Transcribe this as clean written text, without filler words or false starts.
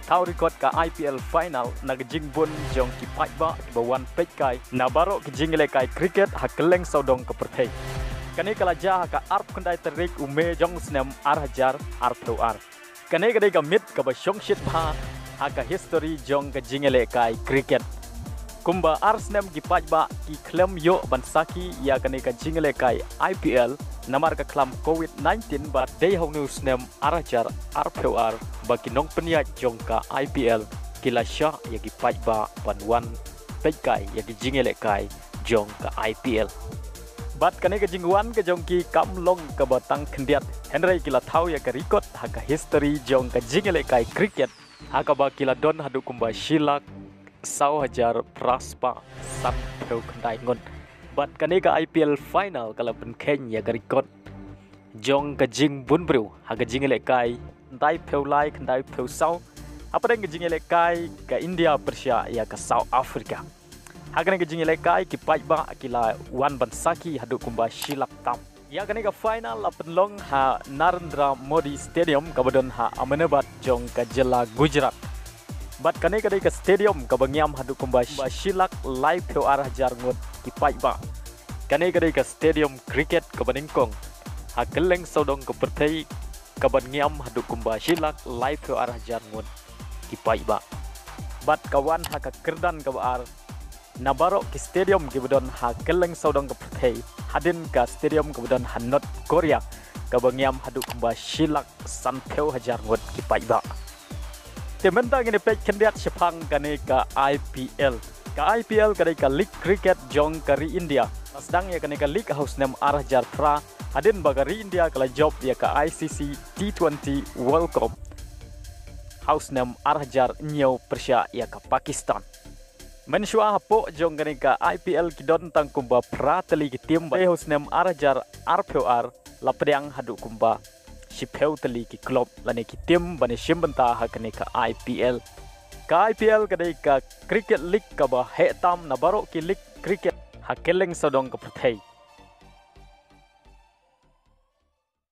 Tau record ka IPL final na gajing bun jong ki ba bawan pek kai na baro gajing le kai cricket hakeleng saudong ke perthei. Kani kala ja ka arp kandai terik ume jong snem arhajar arpeu ar. Kani kadai ka mit ka ba shong shit bha haka history jong gajing le kai cricket. Kumba ar snem ki ba ki klem yo bansaki ya kani ka jingle kai IPL namar ka klam COVID-19 ba day hong nu snem arhajar arpeu ar bagi nong peniat jong ka IPL kila syah ya ki ba panwan pekai ya ki jingle kai jong ka IPL. Bat kani ka jingwan ka jong ki kamlong ka batang kendiat Henry kila tau ya ka record haka history jong ka jingle kai cricket haka ba kila don hadu kumba shilak sau hajar praspa sat peu kendai ngon. Bat kani ka IPL final kala pen Kenya ka record jong ka jing bun bru haka jingle kai ndai peu lai kendai peu sau apa deng ka jingle kai ka India Persia ya ka South Africa. Hagane ka jingle kai ki ba kila wan bansaki hadu kumba shilak tam. Ya kani ka final lapen long ha Narendra Modi Stadium kabadon ha Ahmedabad jong ka jela Gujarat. Bat kani kadai ka stadium ka bangyam hadu kumba shilak live peu arah jar ngot ki ba. Kani kadai ka stadium cricket ka baningkong ha keleng saudong ka perthei ka bangyam hadu kumba shilak live peu arah jar ngot ki ba. Bat kawan ha ka kerdan ka ar nabaro ki stadium ki badon ha keleng saudong ka perthei hadin ka stadium ka badon ha North Korea ka bangyam hadu kumba shilak san peu hajar ngot ki ba. Tementang ini pek kendiat sepang kani ka IPL. Ka IPL kani ka League Cricket jong kari India. Sedang ya kani ka League House nem arhajar pra hadin bagari India kala job ya ka ICC T20 World Cup. House nem arhajar nyau Persia ya ka Pakistan. Mensyua hapo jong kani ka IPL kidon tang kumba pra teli ki tim ba house nem arhajar arpeu ar lapedang hadu kumba si peu teli ki klub lani ki tim bani simbenta ha kani ka IPL. Ka IPL kadai ka cricket league ka ba he tam na baro ki league cricket ha keleng sodong ka perthei.